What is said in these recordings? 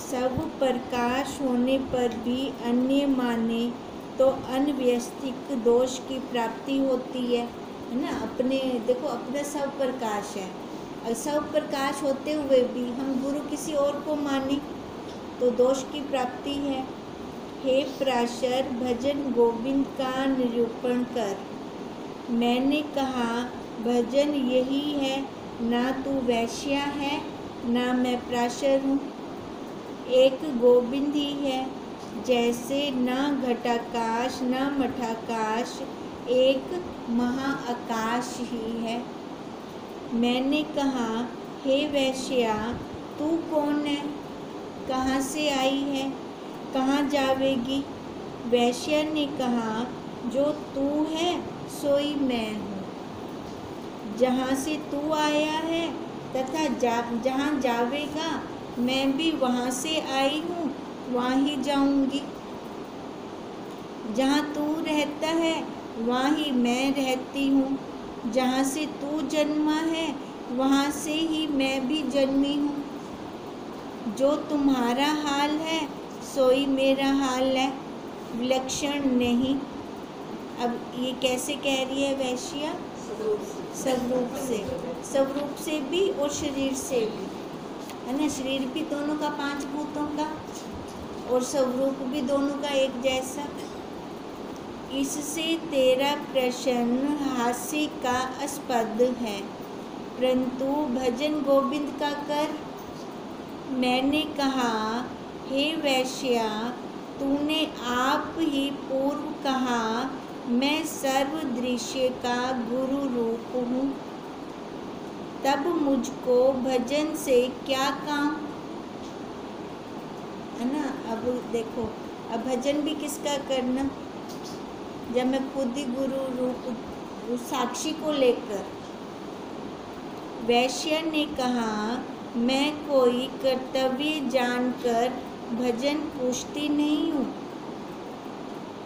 सब प्रकाश होने पर भी अन्य माने तो अनव्यवस्थित दोष की प्राप्ति होती है ना। अपने देखो, अपना सब प्रकाश है और सब प्रकाश होते हुए भी हम गुरु किसी और को माने तो दोष की प्राप्ति है। हे पराशर, भजन गोविंद का निरूपण कर। मैंने कहा, भजन यही है, ना तू वैश्या है ना मैं पराशर हूँ, एक गोविंद ही है। जैसे ना घटाकाश ना मठाकाश, एक महाआकाश ही है। मैंने कहा, हे वैश्या, तू कौन है, कहाँ से आई है, कहाँ जावेगी। वैश्या ने कहा, जो तू है सोई मैं हूँ। जहाँ से तू आया है तथा जहाँ जावेगा मैं भी वहाँ से आई हूँ, वहाँ ही जाऊँगी। जहाँ तू रहता है वहाँ ही मैं रहती हूँ। जहाँ से तू जन्मा है वहाँ से ही मैं भी जन्मी हूँ। जो तुम्हारा हाल है सोई मेरा हाल है, विलक्षण नहीं। अब ये कैसे कह रही है वैश्या? सब रूप से भी और शरीर से भी, है ना। शरीर भी दोनों का, 5 भूतों का, और स्वरूप भी दोनों का एक जैसा। इससे तेरा प्रश्न हास्य का आस्पद है, परंतु भजन गोविंद का कर। मैंने कहा, हे वैश्या, तूने आप ही पूर्व कहा मैं सर्वदृश्य का गुरु रूप हूँ, तब मुझको भजन से क्या काम, है ना। अब देखो, अब भजन भी किसका करना, जब मैं खुद ही गुरु रूप उस साक्षी को लेकर। वैश्य ने कहा, मैं कोई कर्तव्य जानकर भजन पूछती नहीं हूँ,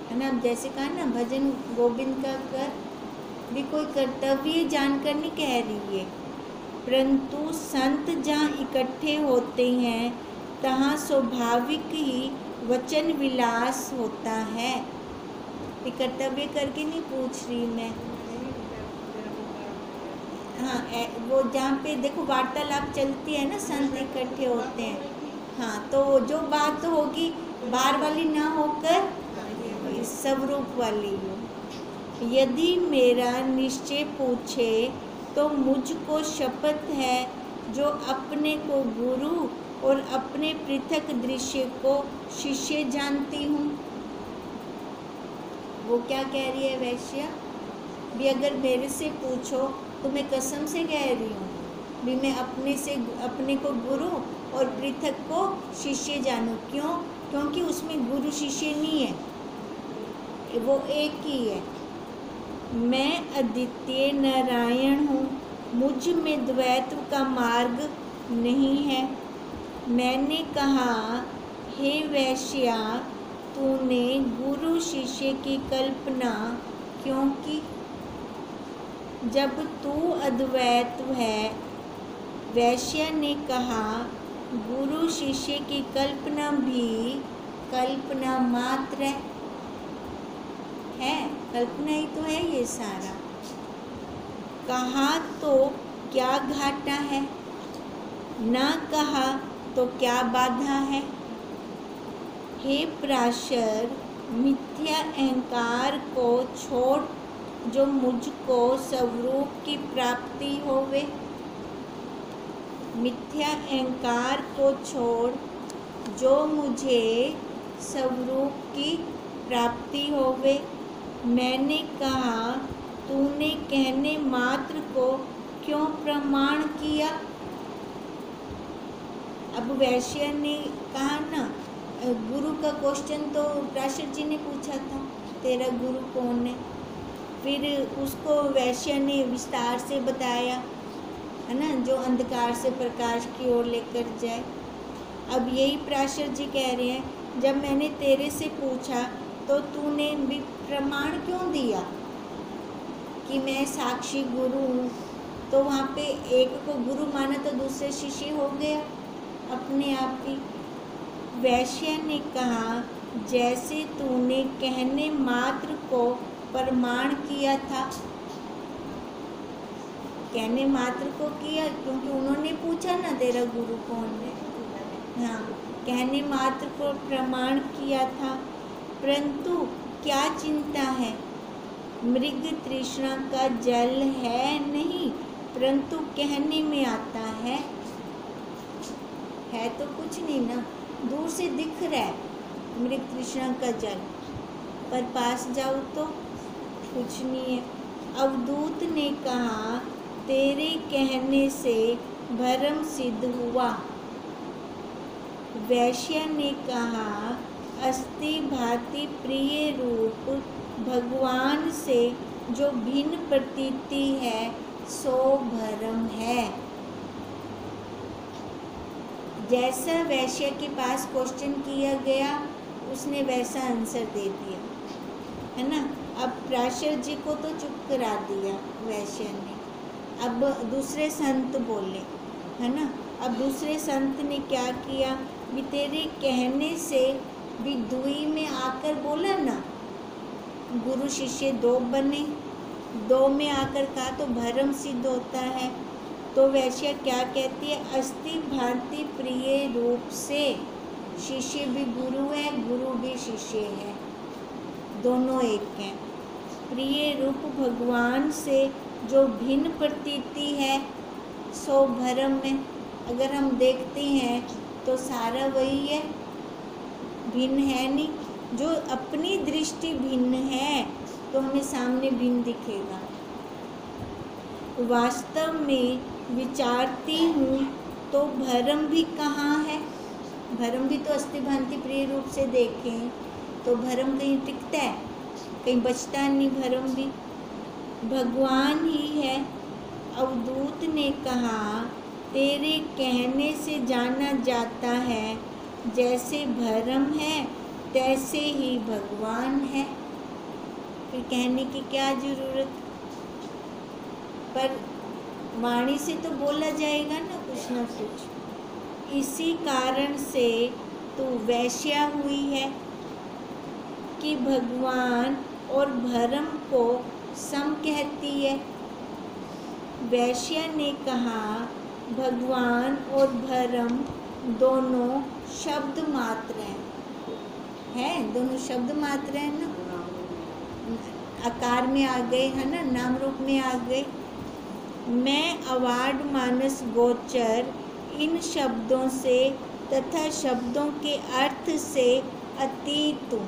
है ना। जैसे कहा ना, भजन गोविंद का कर, भी कोई कर्तव्य जानकर नहीं कह रही है, परंतु संत जहाँ इकट्ठे होते हैं तहाँ स्वाभाविक ही वचन विलास होता है। ये कर्तव्य करके नहीं पूछ रही मैं। हाँ, वो जहाँ पे देखो वार्तालाप चलती है ना, संत इकट्ठे होते हैं, हाँ, तो जो बात होगी बार वाली ना होकर स्वरूप वाली हो। यदि मेरा निश्चय पूछे तो मुझको शपथ है, जो अपने को गुरु और अपने पृथक दृश्य को शिष्य जानती हूँ। वो क्या कह रही है वैश्या भी, अगर मेरे से पूछो तो मैं कसम से कह रही हूँ भी मैं अपने को गुरु और पृथक को शिष्य जानूँ। क्यों? क्योंकि उसमें गुरु शिष्य नहीं है, वो एक ही है। मैं अद्वितीय नारायण हूँ, मुझ में द्वैत का मार्ग नहीं है। मैंने कहा, हे वैश्या, तूने गुरु शिष्य की कल्पना क्यों की, जब तू अद्वैत है। वैश्य ने कहा, गुरु शिष्य की कल्पना भी कल्पना मात्र है, कल्पना ही तो है ये सारा। कहा तो क्या घाटा है, ना कहा तो क्या बाधा है। हे पराशर, मिथ्या अहंकार को छोड़, जो मुझको स्वरूप की प्राप्ति होवे। मिथ्या अहंकार को छोड़, जो मुझे स्वरूप की प्राप्ति होवे। मैंने कहा, तूने कहने मात्र को क्यों प्रमाण किया। अब वैश्य ने कहा ना, गुरु का क्वेश्चन तो पराशर जी ने पूछा था, तेरा गुरु कौन है। फिर उसको वैश्य ने विस्तार से बताया, है ना, जो अंधकार से प्रकाश की ओर लेकर जाए। अब यही पराशर जी कह रहे हैं, जब मैंने तेरे से पूछा तो तूने भी प्रमाण क्यों दिया कि मैं साक्षी गुरु हूँ। तो वहाँ पे एक को गुरु माना तो दूसरे शिष्य हो गया अपने आप ही। वैश्य ने कहा, जैसे तूने कहने मात्र को प्रमाण किया था। कहने मात्र को किया क्योंकि उन्होंने पूछा ना तेरा गुरु कौन है। हाँ, कहने मात्र को प्रमाण किया था, परंतु क्या चिंता है, मृग तृष्णा का जल है नहीं, परंतु कहने में आता है तो कुछ नहीं ना, दूर से दिख रहा है मृग तृष्णा का जल, पर पास जाओ तो कुछ नहीं है। अवधूत ने कहा, तेरे कहने से भ्रम सिद्ध हुआ। वैश्य ने कहा, अस्ति भांति प्रिय रूप भगवान से जो भिन्न प्रतीति है सो भ्रम है। जैसा वैश्य के पास क्वेश्चन किया गया उसने वैसा आंसर दे दिया, है ना। अब पराशर जी को तो चुप करा दिया वैश्य ने। अब दूसरे संत बोले, है ना। अब दूसरे संत ने क्या किया, भी तेरे कहने से भी दुई में आकर बोला ना, गुरु शिष्य दो बने, दो में आकर कहा तो भ्रम सिद्ध होता है। तो वैश्य क्या कहती है, अस्ति भांति प्रिय रूप से, शिष्य भी गुरु है, गुरु भी शिष्य है, दोनों एक हैं। प्रिय रूप भगवान से जो भिन्न प्रतीति है सो भ्रम में। अगर हम देखते हैं तो सारा वही है, भिन्न है नहीं। जो अपनी दृष्टि भिन्न है तो हमें सामने भिन्न दिखेगा। वास्तव में विचारती हूँ तो भ्रम भी कहाँ है। भ्रम भी तो अस्ति भांति प्रिय रूप से देखें तो भ्रम कहीं टिकता है, कहीं बचता नहीं भ्रम भी, भगवान ही है। अवधूत ने कहा, तेरे कहने से जाना जाता है, जैसे भ्रम है तैसे ही भगवान है। फिर कहने की क्या जरूरत, पर वाणी से तो बोला जाएगा ना कुछ ना कुछ। इसी कारण से तू वैश्या हुई है कि भगवान और भ्रम को सम कहती है। वैश्य ने कहा, भगवान और भ्रम दोनों शब्द मात्र हैं, दोनों शब्द मात्र हैं ना, आकार में आ गए, है ना, नाम रूप में आ गए। मैं अवार्ड मानस गोचर इन शब्दों से तथा शब्दों के अर्थ से अतीत हूँ।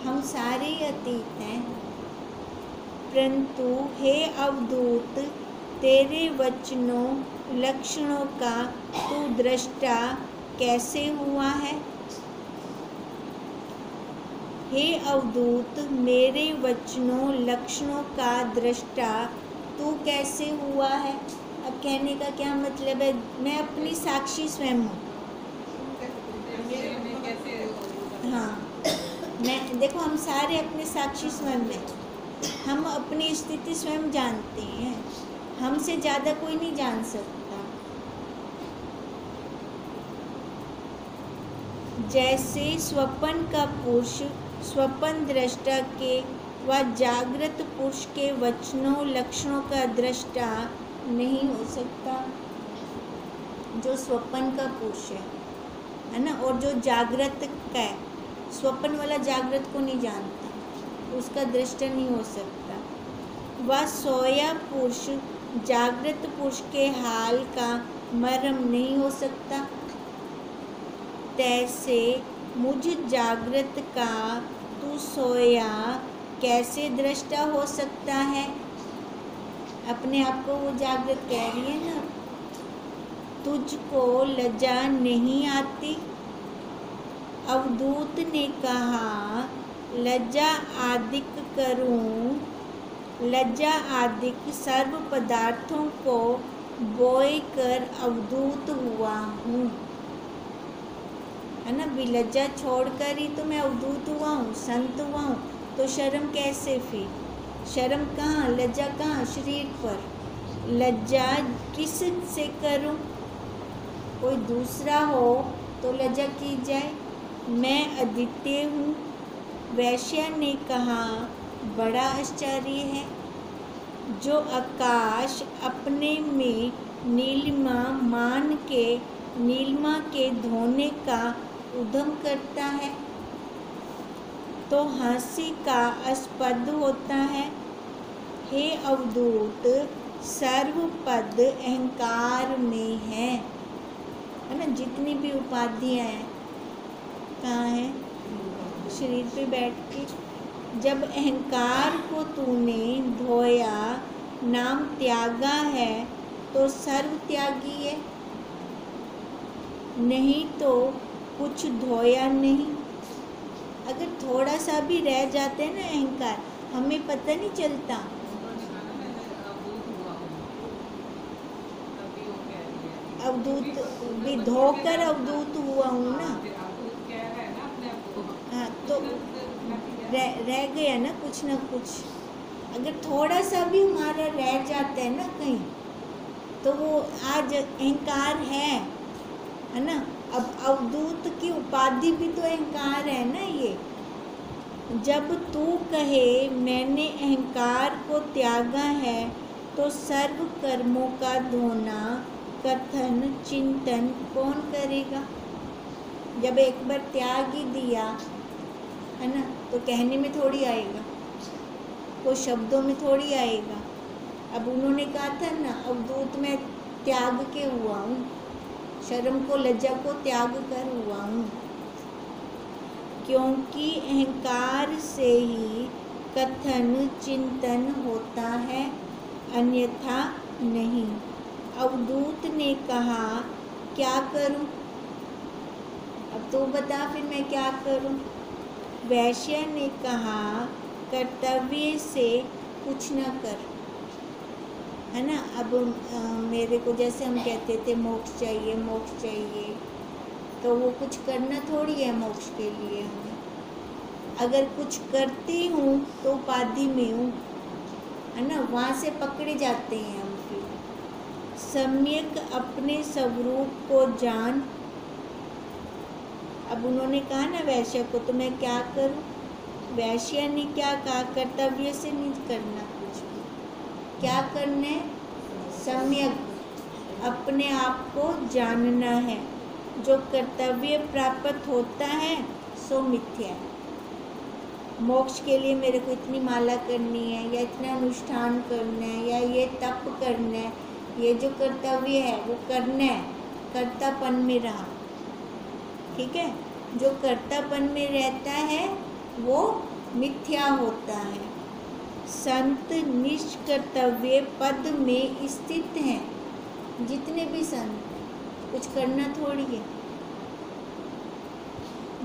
हम सारे अतीत हैं, परंतु हे अवधूत, तेरे वचनों लक्षणों का तू दृष्टा कैसे हुआ है। हे अवधूत, मेरे वचनों लक्षणों का दृष्टा तू कैसे हुआ है। अब कहने का क्या मतलब है, मैं अपनी साक्षी स्वयं हूँ। हाँ, मैं देखो, हम सारे अपने साक्षी स्वयं हैं, हम अपनी स्थिति स्वयं जानते हैं, हमसे ज़्यादा कोई नहीं जान सकता। जैसे स्वप्न का पुरुष स्वप्न दृष्टा के व जागृत पुरुष के वचनों लक्षणों का दृष्टा नहीं हो सकता। जो स्वप्न का पुरुष है ना, और जो जागृत का है, स्वप्न वाला जागृत को नहीं जानता, उसका दृष्टा नहीं हो सकता। वह सोया पुरुष जागृत पुरुष के हाल का मर्म नहीं हो सकता। तैसे मुझ जागृत का तू सोया कैसे दृष्टा हो सकता है। अपने आप को वो जागृत कह रही है ना। तुझको लज्जा नहीं आती। अवधूत ने कहा, लज्जा आदिक करूं, लज्जा आदिक सर्व पदार्थों को बोए कर अवधूत हुआ हूँ, है ना। विलज्जा छोड़कर ही तो मैं अवधूत हुआ हूँ, संत हुआ हूँ। तो शर्म कैसे, फिर शर्म कहाँ, लज्जा कहाँ, शरीर पर। लज्जा किस से करूँ, कोई दूसरा हो तो लज्जा की जाए। मैं अद्वितीय हूँ। वैश्य ने कहा, बड़ा आश्चर्य है। जो आकाश अपने में नीलिमा के धोने का उद्यम करता है तो हंसी का आस्पद होता है। हे अवधूत, सर्वपद अहंकार में है ना। जितनी भी उपाधियाँ हैं कहाँ है? शरीर पे बैठ के। जब अहंकार को तूने धोया, नाम त्यागा है तो सर्व त्यागी है, नहीं तो कुछ धोया नहीं। अगर थोड़ा सा भी रह जाते हैं ना अहंकार, हमें पता नहीं चलता। अवधूत भी धोकर अवधूत हुआ हूँ ना। हाँ, तो रह गया ना कुछ। अगर थोड़ा सा भी हमारा रह जाता है ना कहीं, तो वो आज अहंकार है ना। अब अवधूत की उपाधि भी तो अहंकार है ना ये। जब तू कहे मैंने अहंकार को त्यागा है तो सर्व कर्मों का धोना, कथन चिंतन कौन करेगा? जब एक बार त्याग ही दिया है ना, तो कहने में थोड़ी आएगा, वो शब्दों में थोड़ी आएगा। अब उन्होंने कहा था ना, अवधूत मैं त्याग के हुआ हूँ, शर्म को लज्जा को त्याग कर हुआ हूँ। क्योंकि अहंकार से ही कथन चिंतन होता है, अन्यथा नहीं। अवधूत ने कहा, क्या करूं? अब तो बता फिर मैं क्या करूं? वैश्य ने कहा, कर्तव्य से कुछ न कर, है ना। अब मेरे को जैसे हम कहते थे मोक्ष चाहिए, तो वो कुछ करना थोड़ी है मोक्ष के लिए हमें। अगर कुछ करती हूँ तो उपाधि में हूँ, है ना, वहाँ से पकड़े जाते हैं हम फिर। सम्यक अपने स्वरूप को जान। अब उन्होंने कहा ना वैश्य को, तो मैं क्या करूं? वैश्य ने क्या कहा? कर्तव्य से नहीं करना कुछ भी। क्या करना है? सम्यक अपने आप को जानना है। जो कर्तव्य प्राप्त होता है सो मिथ्या है। मोक्ष के लिए मेरे को इतनी माला करनी है, या इतना अनुष्ठान करना है, या ये तप करना है, ये जो कर्तव्य है वो करना है, कर्तापन में रहा। ठीक है, जो कर्तापन में रहता है वो मिथ्या होता है। संत निष्कर्तव्य पद में स्थित हैं। जितने भी संत हैं, कुछ करना थोड़ी है।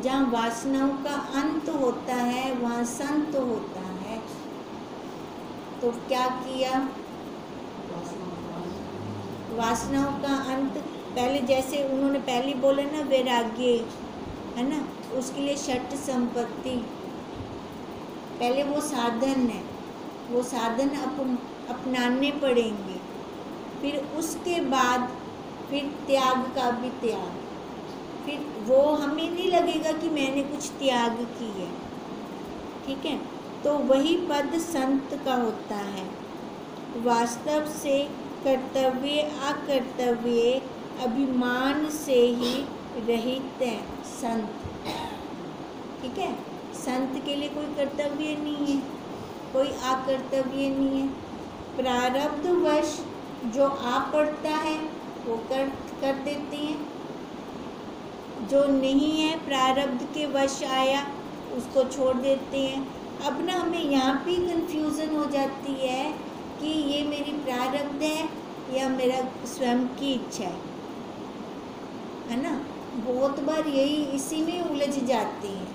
जहाँ वासनाओं का अंत होता है वहाँ संत होता है। तो क्या किया? वासनाओं का अंत, पहले जैसे उन्होंने पहले बोला ना वैराग्य, है ना, उसके लिए षट संपत्ति, पहले वो साधन है, वो साधन अपनाने पड़ेंगे। फिर उसके बाद फिर त्याग का भी त्याग। फिर वो हमें नहीं लगेगा कि मैंने कुछ त्याग की है। ठीक है, तो वही पद संत का होता है। वास्तव से कर्तव्य अकर्तव्य अभिमान से ही रहित है संत। ठीक है, संत के लिए कोई कर्तव्य नहीं है, कोई अकर्तव्य नहीं है। प्रारब्धवश जो आ पड़ता है वो कर देते हैं, जो नहीं है प्रारब्ध के वश आया उसको छोड़ देते हैं। अब ना हमें यहाँ भी कंफ्यूजन हो जाती है कि ये मेरी प्रारब्ध है या मेरा स्वयं की इच्छा है ना। बहुत बार यही इसी में उलझ जाती है।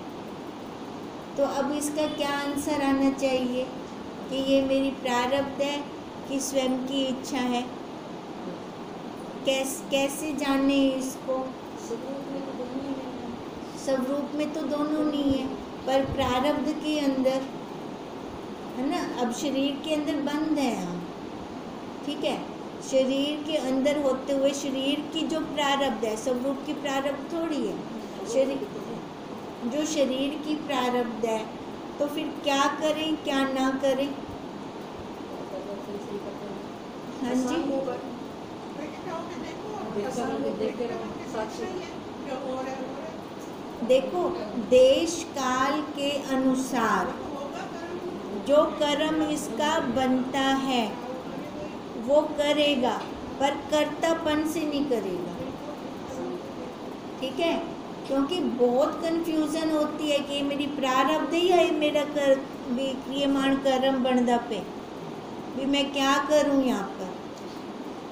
तो अब इसका क्या आंसर आना चाहिए कि ये मेरी प्रारब्ध है कि स्वयं की इच्छा है? कैसे जाने इसको? स्वरूप में तो दोनों नहीं है, पर प्रारब्ध के अंदर, है ना। अब शरीर के अंदर बंद है हम, ठीक है, शरीर के अंदर होते हुए शरीर की जो प्रारब्ध है, स्वरूप की प्रारब्ध थोड़ी है, शरीर जो शरीर की प्रारब्ध है, तो फिर क्या करें क्या ना करें। हाँ जी, देखो देश काल के अनुसार जो कर्म इसका बनता है वो करेगा, पर कर्तापन से नहीं करेगा। ठीक है, क्योंकि बहुत कंफ्यूजन होती है कि मेरी प्रारब्ध ही है, मेरा कर क्रियमाण कर्म बनदा पे भी मैं क्या करूं यहाँ पर,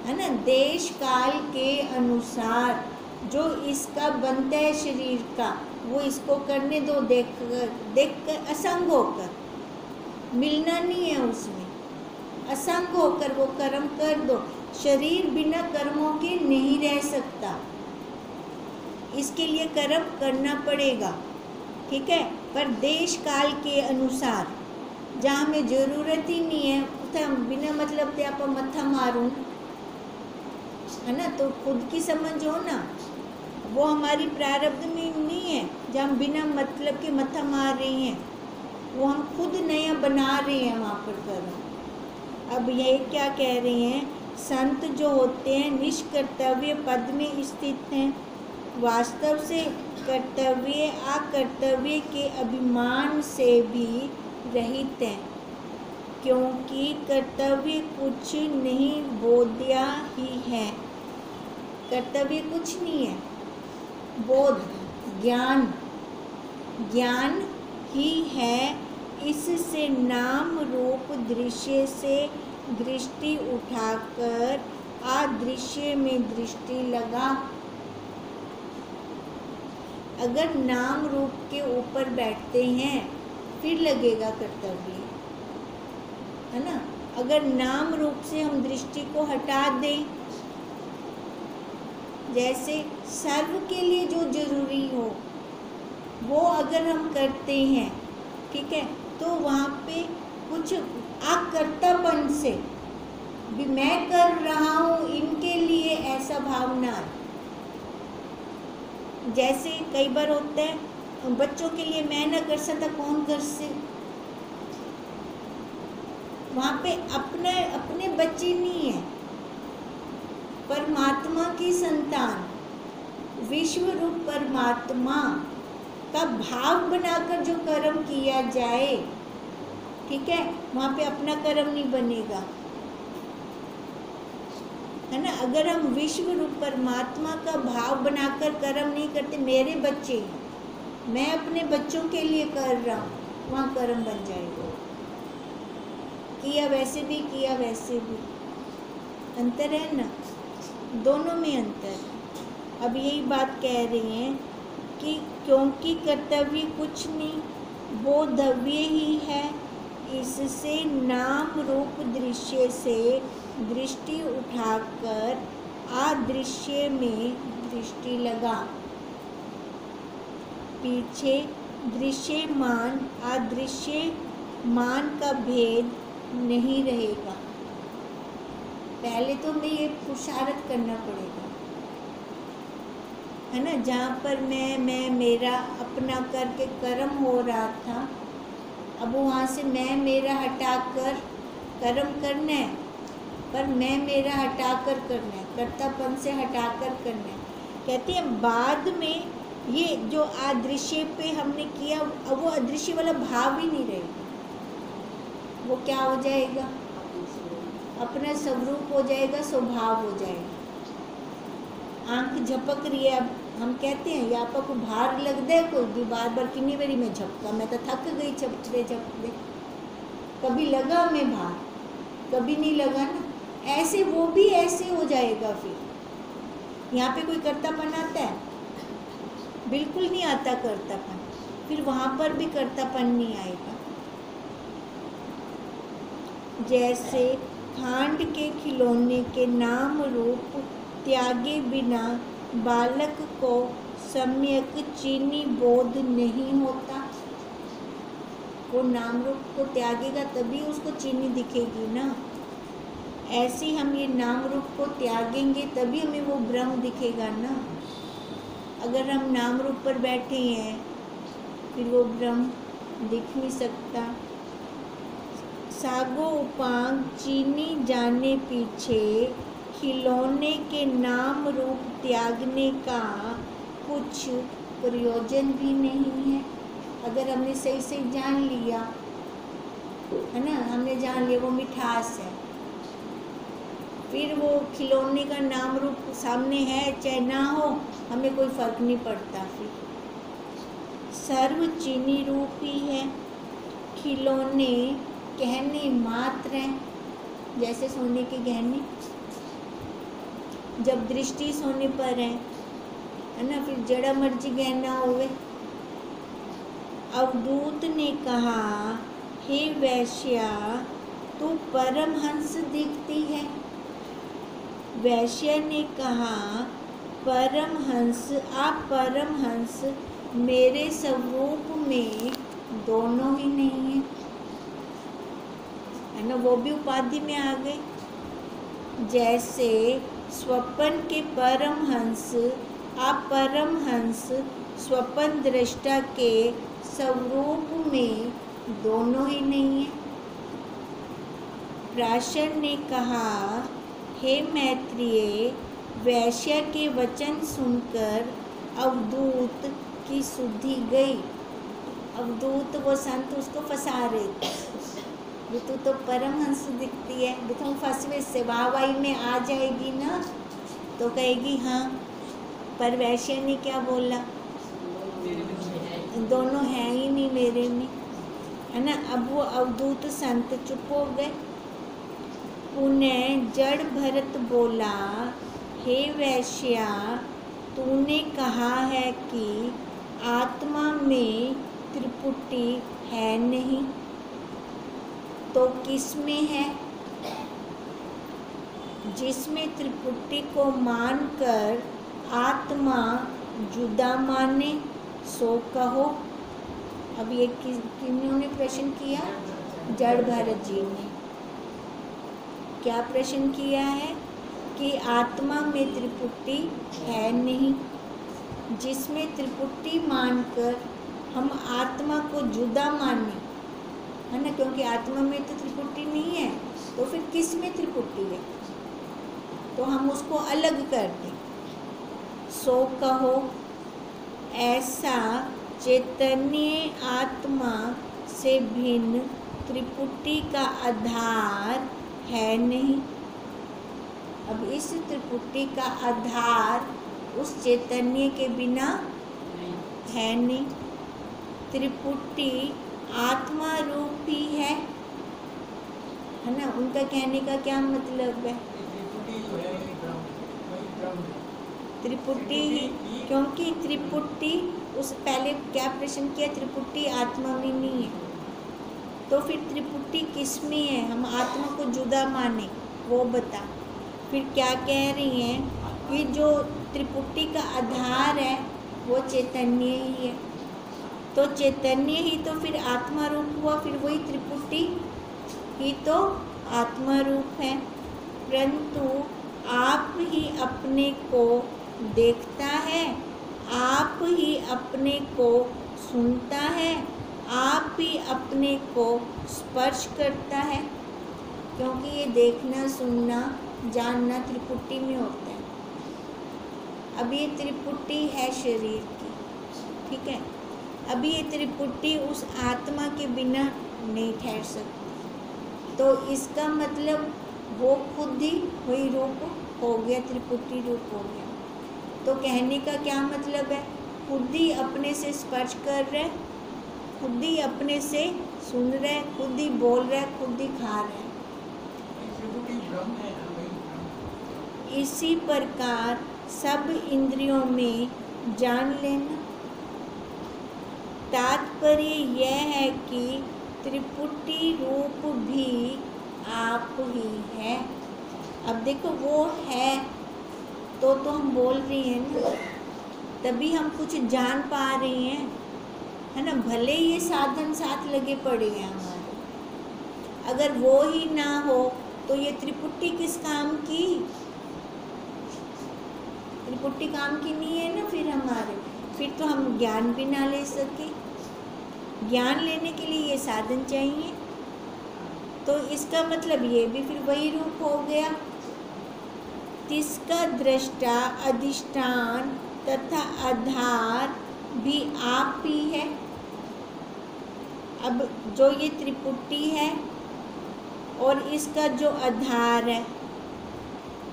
है ना। देश काल के अनुसार जो इसका बनता है शरीर का, वो इसको करने दो, देख कर असंग होकर, मिलना नहीं है उसमें, असंग होकर वो कर्म कर दो। शरीर बिना कर्मों के नहीं रह सकता, इसके लिए कर्म करना पड़ेगा। ठीक है, पर देश काल के अनुसार जहाँ में ज़रूरत ही नहीं है, बिना मतलब ते आप मत्था मारूं, है ना, तो खुद की समझो ना, वो हमारी प्रारब्ध में नहीं है। जहाँ हम बिना मतलब के मत्था मार रहे हैं, वो हम खुद नया बना रहे हैं वहाँ पर कर्म। अब ये क्या कह रहे हैं, संत जो होते हैं निष्कर्तव्य पद में स्थित हैं, वास्तव से कर्तव्य अकर्तव्य के अभिमान से भी रहित हैं, क्योंकि कर्तव्य कुछ नहीं बोध्या ही है। कर्तव्य कुछ नहीं है, बोध ज्ञान ज्ञान ही है। इससे नाम रूप दृश्य से दृष्टि उठाकर अदृश्य में दृष्टि लगा। अगर नाम रूप के ऊपर बैठते हैं फिर लगेगा कर्तव्य, है ना। अगर नाम रूप से हम दृष्टि को हटा दें, जैसे सर्व के लिए जो जरूरी हो वो अगर हम करते हैं, ठीक है, तो वहाँ पे कुछ अकर्तापन से भी मैं कर रहा हूँ इनके लिए, ऐसा भावना। जैसे कई बार होता है बच्चों के लिए मैं ना कर सकता कौन कर से, वहाँ पे अपने बच्चे नहीं है, परमात्मा की संतान, विश्व रूप परमात्मा का भाव बनाकर जो कर्म किया जाए, ठीक है, वहाँ पे अपना कर्म नहीं बनेगा, है ना। अगर हम विश्व रूप परमात्मा का भाव बनाकर कर्म नहीं करते, मेरे बच्चे हैं, मैं अपने बच्चों के लिए कर रहा हूँ, वहाँ कर्म बन जाएगा। किया वैसे भी, किया वैसे भी, अंतर है ना, दोनों में अंतर। अब यही बात कह रहे हैं कि क्योंकि कर्तव्य कुछ नहीं बोधव्य ही है, इससे नाम रूप दृश्य से दृष्टि उठाकर अदृश्य में दृष्टि लगा। पीछे दृश्यमान अदृश्यमान का भेद नहीं रहेगा। पहले तो हमें ये पुरुषार्थ करना पड़ेगा, है ना। जहाँ पर मैं मेरा अपना करके कर्म हो रहा था, अब वहाँ से मैं मेरा हटाकर कर्म करना है, पर मैं मेरा हटाकर करना है, कर्तापन से हटाकर करना है। कहते हैं बाद में ये जो अदृश्य पे हमने किया, अब वो अदृश्य वाला भाव ही नहीं रहेगा, वो क्या हो जाएगा, अपना स्वरूप हो जाएगा, स्वभाव हो जाएगा। आंख झपक रही है, अब हम कहते हैं या आपको भार लग दे कोई भी, बार बार कितनी बारी मैं झपका, मैं तो थक गई झपकते झपकते, कभी लगा मैं भार, कभी नहीं लगा ना। ऐसे वो भी ऐसे हो जाएगा। फिर यहाँ पे कोई कर्तापन आता है, बिल्कुल नहीं आता कर्तापन, फिर वहाँ पर भी कर्तापन नहीं आएगा। जैसे खांड के खिलौने के नाम रूप त्यागे बिना बालक को सम्यक चीनी बोध नहीं होता। वो नाम रूप को त्यागेगा तभी उसको चीनी दिखेगी ना। ऐसे हम ये नाम रूप को त्यागेंगे तभी हमें वो ब्रह्म दिखेगा ना। अगर हम नाम रूप पर बैठे हैं फिर वो ब्रह्म दिख नहीं सकता। सागो उपांग चीनी जाने पीछे, खिलौने के नाम रूप त्यागने का कुछ प्रयोजन भी नहीं है। अगर हमने सही सही जान लिया है ना, हमने जान लिया वो मिठास है, फिर वो खिलौने का नाम रूप सामने है चाहे ना हो, हमें कोई फर्क नहीं पड़ता। फिर सर्व चीनी रूप ही है, खिलौने कहने मात्र हैं, जैसे सोने के गहने जब दृष्टि सोने पर है ना, फिर जड़ा मर्जी गहना होवे। अवधूत ने कहा, हे वैश्या तू परमहंस दिखती है। वैश्य ने कहा, परमहंस आप परमहंस मेरे स्वरूप में दोनों ही नहीं है ना, वो भी उपाधि में आ गए। जैसे स्वप्न के परमहंस आप परमहंस स्वप्न दृष्टा के स्वरूप में दोनों ही नहीं है। प्राशर ने कहा, हे मैत्रेय वैश्य के वचन सुनकर अवधूत की सुधि गई। अवधूत वो संत उसको फंसा रहे थे, तू तो परमहंस दिखती है, तुम फंसवे से वाहवाही में आ जाएगी ना, तो कहेगी हाँ, पर वैश्य ने क्या बोला, दोनों हैं ही नहीं मेरे में, है ना। अब वो अवधूत संत चुप हो गए। पुनः जड़ भरत बोला, हे वैश्या तूने कहा है कि आत्मा में त्रिपुटी है नहीं, तो किस में है? जिसमें त्रिपुटी को मानकर आत्मा जुदा माने सो कहो। अब ये किन्होंने प्रश्न किया? जड़ भरत जी ने। क्या प्रश्न किया है? कि आत्मा में त्रिपुटी है नहीं, जिसमें त्रिपुटी मानकर हम आत्मा को जुदा माने, है ना, क्योंकि आत्मा में तो त्रिपुटी नहीं है, तो फिर किस में त्रिपुटी है, तो हम उसको अलग कर दें। सो कहो, ऐसा चैतन्य आत्मा से भिन्न त्रिपुटी का आधार है नहीं। अब इस त्रिपुटी का आधार उस चैतन्य के बिना है नहीं। त्रिपुटी आत्मा रूप ही है ना। उनका कहने का क्या मतलब है? त्रिपुटी ही, क्योंकि त्रिपुटी उस पहले क्या प्रश्न किया? त्रिपुटी आत्मा में नहीं है, तो फिर त्रिपुटी किस में है? हम आत्मा को जुदा माने, वो बता। फिर क्या कह रही हैं कि जो त्रिपुटी का आधार है वो चैतन्य ही है, तो चैतन्य ही तो फिर आत्मा रूप हुआ, फिर वही त्रिपुटी ही तो आत्मा रूप है। परंतु आप ही अपने को देखता है, आप ही अपने को सुनता है, आप ही अपने को स्पर्श करता है, क्योंकि ये देखना सुनना जानना त्रिपुटी में होता है। अब ये त्रिपुटी है शरीर की, ठीक है। अभी ये त्रिपुटी उस आत्मा के बिना नहीं ठहर सकती, तो इसका मतलब वो खुद ही वही रूप हो गया, त्रिपुटी रूप हो गया। तो कहने का क्या मतलब है? खुद ही अपने से स्पर्श कर रहे, खुद ही अपने से सुन रहे, खुद ही बोल रहे, खुद ही खा रहे। इसी प्रकार सब इंद्रियों में जान लेना। तात्पर्य यह है कि त्रिपुटी रूप भी आप ही है। अब देखो वो है तो हम बोल रही हैं ना, तभी हम कुछ जान पा रही हैं, है ना। भले ये साधन साथ लगे पड़े हैं हमारे, अगर वो ही ना हो तो ये त्रिपुटी किस काम की? त्रिपुटी काम की नहीं है ना फिर हमारे, फिर तो हम ज्ञान भी ना ले सके। ज्ञान लेने के लिए ये साधन चाहिए। तो इसका मतलब ये भी फिर वही रूप हो गया, तिसका दृष्टा, अधिष्ठान तथा आधार भी आप ही है। अब जो ये त्रिपुटी है और इसका जो आधार है,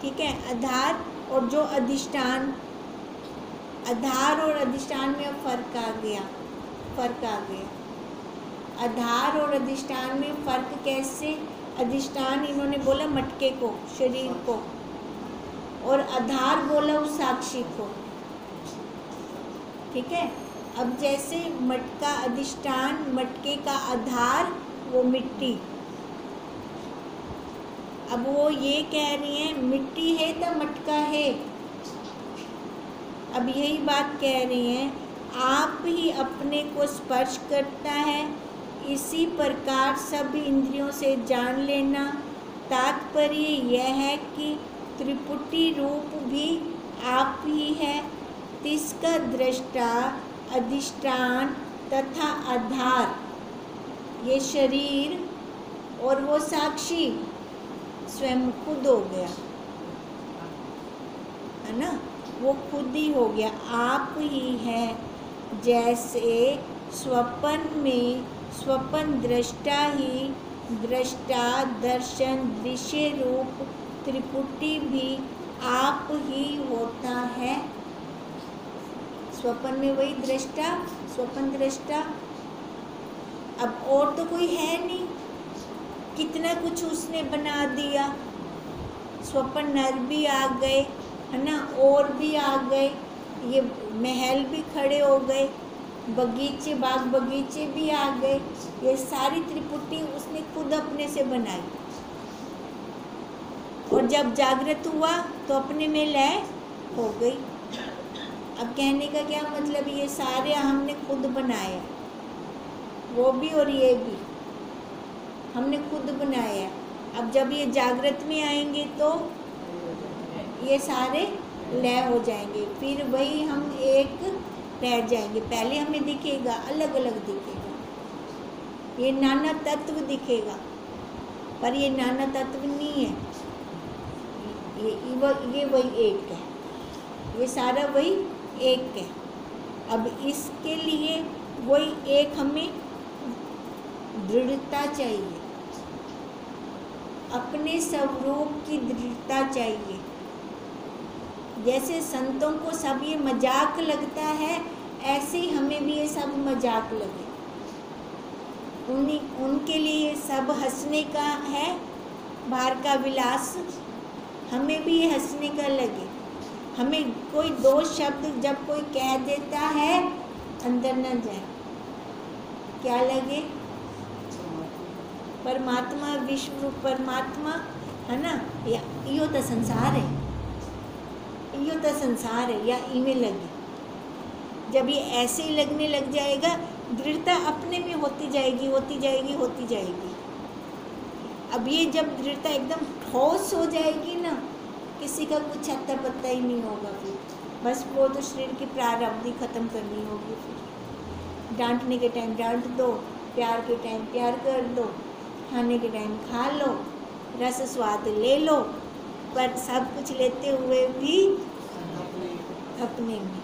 ठीक है, आधार और जो अधिष्ठान, आधार और अधिष्ठान में फर्क आ गया, फर्क आ गया। आधार और अधिष्ठान में फर्क कैसे? अधिष्ठान इन्होंने बोला मटके को, शरीर को, और आधार बोला उस साक्षी को, ठीक है। अब जैसे मटका अधिष्ठान, मटके का आधार वो मिट्टी, अब वो ये कह रही हैं मिट्टी है तो मटका है। अब यही बात कह रही हैं, आप ही अपने को स्पर्श करता है, इसी प्रकार सब इंद्रियों से जान लेना। तात्पर्य यह है कि त्रिपुटी रूप भी आप ही है, तिसका दृष्टा, अधिष्ठान तथा आधार, ये शरीर और वो साक्षी स्वयं खुद हो गया, है ना, वो खुद ही हो गया, आप ही है। जैसे स्वप्न में स्वप्न दृष्टा ही दृष्टा, दर्शन, दृश्य रूप त्रिपुटी भी आप ही होता है। स्वप्न में वही दृष्टा, स्वप्न दृष्टा। अब और तो कोई है नहीं, कितना कुछ उसने बना दिया, स्वप्न नर भी आ गए, है ना, और भी आ गए, ये महल भी खड़े हो गए, बगीचे, बाग बगीचे भी आ गए, ये सारी त्रिपुटी उसने खुद अपने से बनाई। और जब जागृत हुआ तो अपने में लय हो गई। अब कहने का क्या मतलब, ये सारे हमने खुद बनाए, वो भी और ये भी हमने खुद बनाया। अब जब ये जागृत में आएंगे तो ये सारे लय हो जाएंगे, फिर वही हम एक रह जाएंगे। पहले हमें दिखेगा अलग अलग दिखेगा, ये नाना तत्व दिखेगा, पर ये नाना तत्व नहीं है, ये वही एक है, ये सारा वही एक है। अब इसके लिए वही एक हमें दृढ़ता चाहिए, अपने स्वरूप की दृढ़ता चाहिए। जैसे संतों को सब ये मजाक लगता है, ऐसे ही हमें भी ये सब मजाक लगे। उनके लिए ये सब हंसने का है, बाहर का विलास, हमें भी ये हंसने का लगे। हमें कोई दो शब्द जब कोई कह देता है अंदर न जाए, क्या लगे? परमात्मा, विश्व रूप परमात्मा, है ना, या यो तो संसार है, यो तो संसार है, या इमें लगे। जब ये ऐसे ही लगने लग जाएगा, दृढ़ता अपने में होती जाएगी, होती जाएगी, होती जाएगी। अब ये जब दृढ़ता एकदम ठोस हो जाएगी ना, किसी का कुछ अत्ता पत्ता ही नहीं होगा फिर, बस वो तो शरीर की प्रारब्धि ख़त्म करनी होगी। फिर डांटने के टाइम डांट दो, प्यार के टाइम प्यार कर दो, खाने के टाइम खा लो, रस स्वाद ले लो, पर सब कुछ लेते हुए भी अपने में,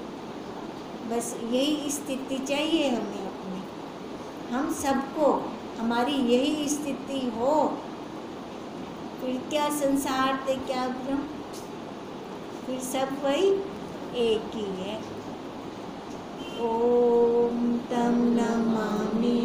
बस यही स्थिति चाहिए हमें अपने, हम सबको हमारी यही स्थिति हो, फिर क्या संसार थे क्या ब्रह्म, फिर सब वही एक ही है। ओम तम नमामि।